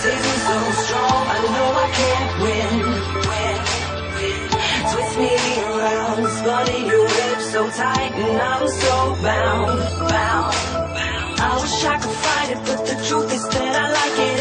takes me so strong, I know I can't win. Twist me around, spun your lips so tight, and I'm so bound. I wish I could fight it, but the truth is that I like it.